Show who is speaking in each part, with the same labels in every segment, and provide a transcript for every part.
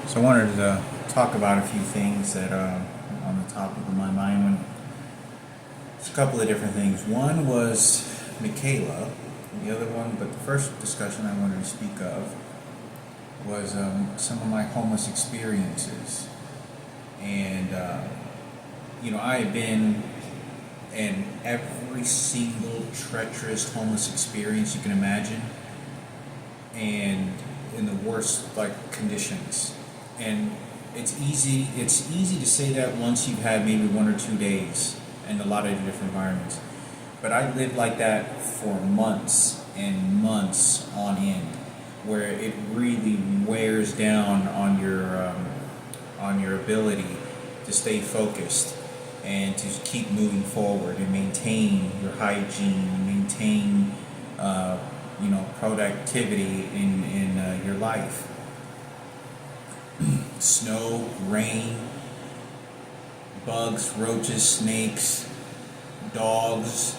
Speaker 1: So I wanted to talk about a few things that are on the topic of my mind. There's a couple of different things. One was Michaela. The other one, but the first discussion I wanted to speak of was some of my homeless experiences. And, I have been in every single treacherous homeless experience you can imagine, and in the worst conditions. And it's easy to say that once you've had maybe 1 or 2 days in a lot of different environments. But I lived like that for months and months on end, where it really wears down on your ability to stay focused and to keep moving forward and maintain your hygiene, maintain productivity in your life. Snow, rain, bugs, roaches, snakes, dogs,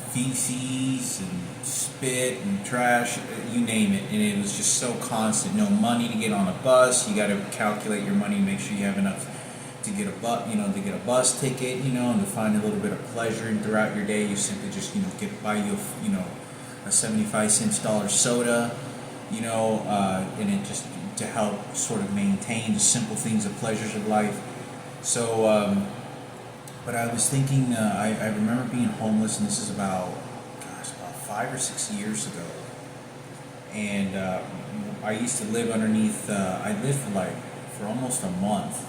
Speaker 1: feces and spit and trash, you name it. And it was just so constant. No money to get on a bus. You got to calculate your money, make sure you have enough to get a bus ticket, and to find a little bit of pleasure throughout your day. You simply just, buy you a 75-cent dollar soda, and it just to help sort of maintain the simple things, the pleasures of life. So, but I was thinking, I remember being homeless, and this is about 5 or 6 years ago. And I used to live underneath, I lived for almost a month,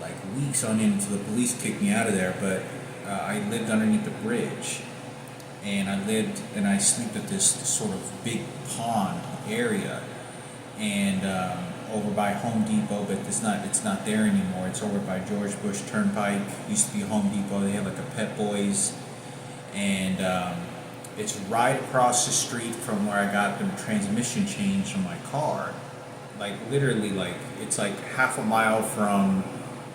Speaker 1: like weeks on end until the police kicked me out of there. But I lived underneath the bridge, and I slept at this sort of big pond area, and over by Home Depot, but it's not there anymore. It's over by George Bush Turnpike. Used to be Home Depot. They have like a Pet Boys, and it's right across the street from where I got the transmission change from my car. Like literally, it's like half a mile from.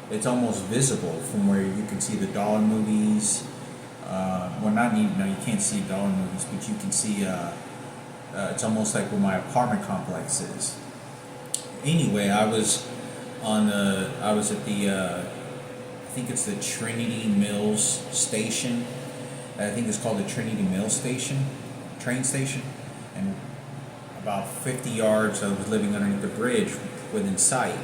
Speaker 1: It's almost visible from where you can see the dollar movies. Well, not even. No, you can't see dollar movies, but you can see. It's almost like where my apartment complex is. Anyway, I was at the, I think it's the Trinity Mills station. I think it's called the Trinity Mills station, train station. And about 50 yards, I was living underneath the bridge within sight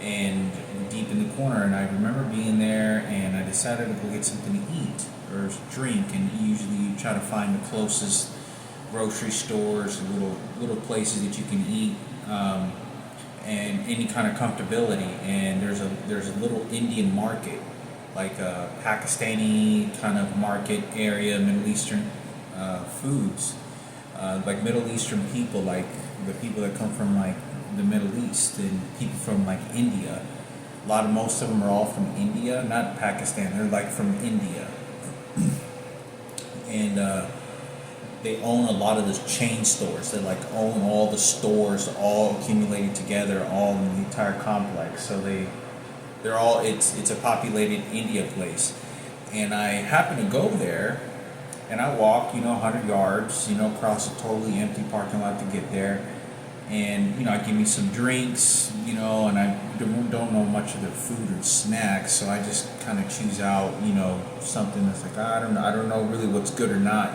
Speaker 1: and deep in the corner. And I remember being there, and I decided to go get something to eat or drink. And usually you try to find the closest grocery stores, little places that you can eat, and any kind of comfortability. And there's a little Indian market, like a Pakistani kind of market area, Middle Eastern foods, like Middle Eastern people, like the people that come from like the Middle East, and people from like India. Most of them are all from India, not Pakistan. They're like from India, and they own a lot of the chain stores. They own all the stores, all accumulated together, all in the entire complex. So they're all it's a populated India place. And I happened to go there, and I walk 100 yards, across a totally empty parking lot to get there. And I give me some drinks, and I don't know much of their food or snacks, so I just kind of choose out, something that's like I don't know really what's good or not,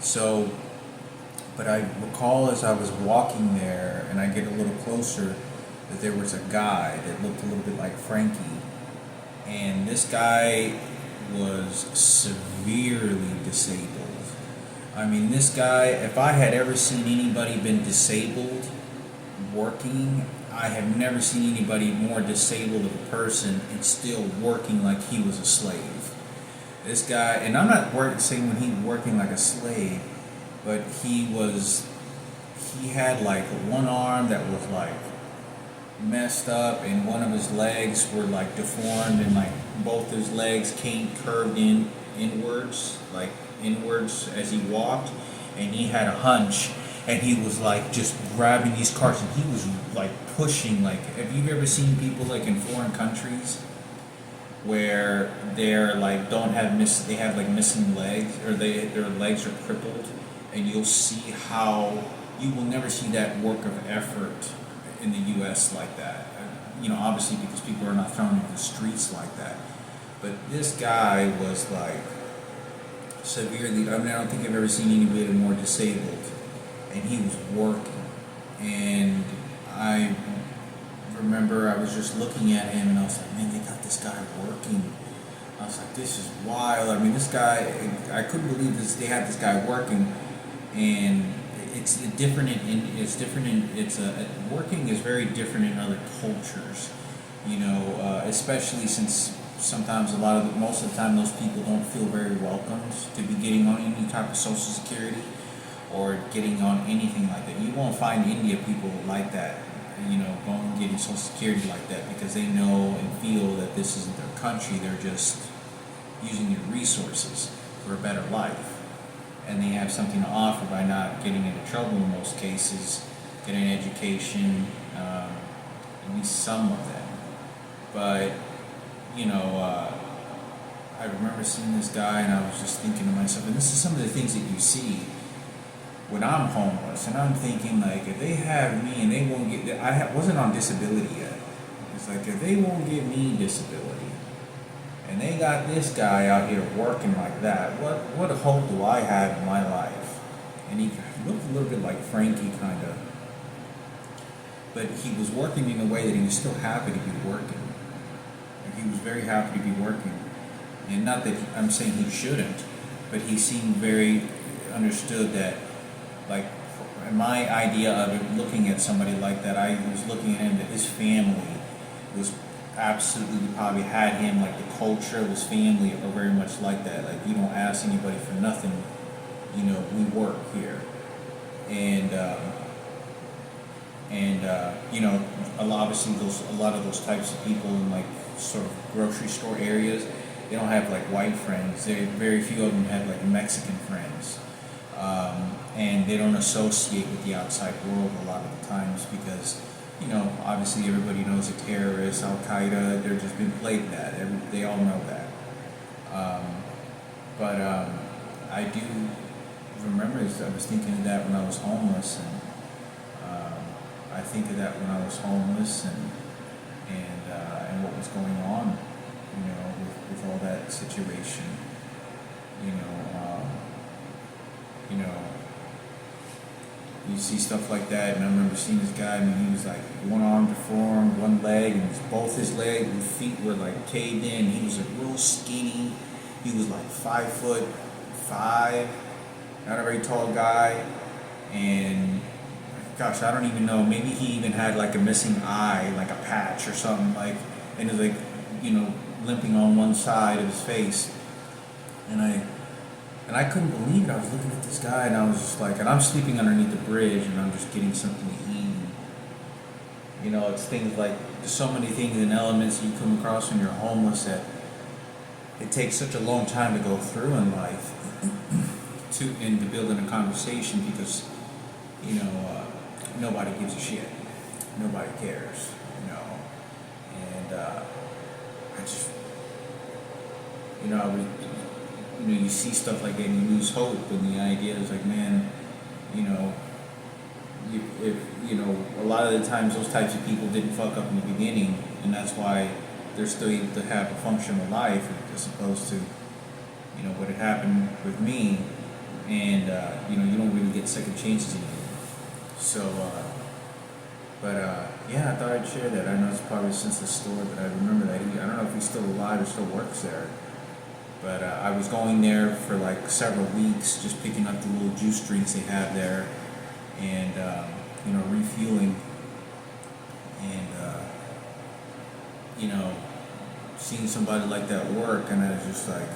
Speaker 1: So, but I recall as I was walking there and I get a little closer that there was a guy that looked a little bit like Frankie. And this guy was severely disabled. I mean, this guy, if I had ever seen anybody been disabled working, I have never seen anybody more disabled of a person and still working like he was a slave. This guy, and I'm not saying when he was working like a slave, but he had like one arm that was like messed up, and one of his legs were like deformed, and like both his legs curved inwards as he walked, and he had a hunch, and he was like just grabbing these carts, and he was like pushing. Like, have you ever seen people like in foreign countries where they're like they have like missing legs, or their legs are crippled, and you will never see that work of effort in the U.S. like that. You know, obviously because people are not thrown into the streets like that. But this guy was like severely. I mean, I don't think I've ever seen anybody more disabled, and he was working. And I remember I was just looking at him, and I was like, man, they got this guy working. I was like, this is wild. I mean, this guy, I couldn't believe this. They had this guy working, and it's different it's different working is very different in other cultures. You know, especially since sometimes most of the time those people don't feel very welcomed to be getting on any type of social security or getting on anything like that. You won't find India people like that, you know, going and getting social security like that because they know and feel that this isn't their country. They're just using your resources for a better life. And they have something to offer by not getting into trouble in most cases, getting an education, at least some of them. But, you know, I remember seeing this guy and I was just thinking to myself, and this is some of the things that you see when I'm homeless, and I'm thinking, like, if they have me and they won't get, wasn't on disability yet. It's like, if they won't give me disability, and they got this guy out here working like that, what hope do I have in my life? And he looked a little bit like Frankie, kind of. But he was working in a way that he was still happy to be working. Like, he was very happy to be working. And not that I'm saying he shouldn't, but he seemed very understood that, like, my idea of it, looking at somebody like that, I was looking at him that his family was absolutely probably had him, like, the culture of his family are very much like that. Like, you don't ask anybody for nothing, you know, we work here. And you know, obviously a lot of those types of people in, like, sort of grocery store areas, they don't have, like, white friends. Very few of them have, like, Mexican friends. And they don't associate with the outside world a lot of the times because, you know, obviously everybody knows a terrorist, Al-Qaeda, they're just been played that. They all know that. But I do remember, I was thinking of that when I was homeless, and I think of that when I was homeless and what was going on, you know, with all that situation, you know, you see stuff like that. And I remember seeing this guy, I mean, he was like one arm deformed, one leg, and both his legs and feet were like caved in. He was like real skinny. He was like 5'5", not a very tall guy, and gosh, I don't even know, maybe he even had like a missing eye, like a patch or something, like, and it was like, you know, limping on one side of his face. And I couldn't believe it. I was looking at this guy and I was just like, and I'm sleeping underneath the bridge and I'm just getting something to eat. You know, it's things like, there's so many things and elements you come across when you're homeless that it takes such a long time to go through in life and to build in a conversation because, you know, nobody gives a shit. Nobody cares, you know. And I just, you know, you see stuff like that and you lose hope, and the idea is like, man, you know, a lot of the times those types of people didn't fuck up in the beginning, and that's why they're still able to have a functional life as opposed to, you know, what had happened with me, and you know, you don't really get second chances anymore. So, yeah, I thought I'd share that. I know it's probably since the store, but I remember that I don't know if he's still alive or still works there. But I was going there for like several weeks, just picking up the little juice drinks they have there, and you know, refueling, and you know, seeing somebody like that work, and I was just like,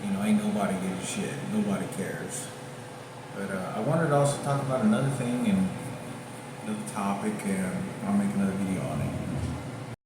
Speaker 1: you know, ain't nobody gives a shit, nobody cares. But I wanted to also talk about another thing and another topic, and I'll make another video on it.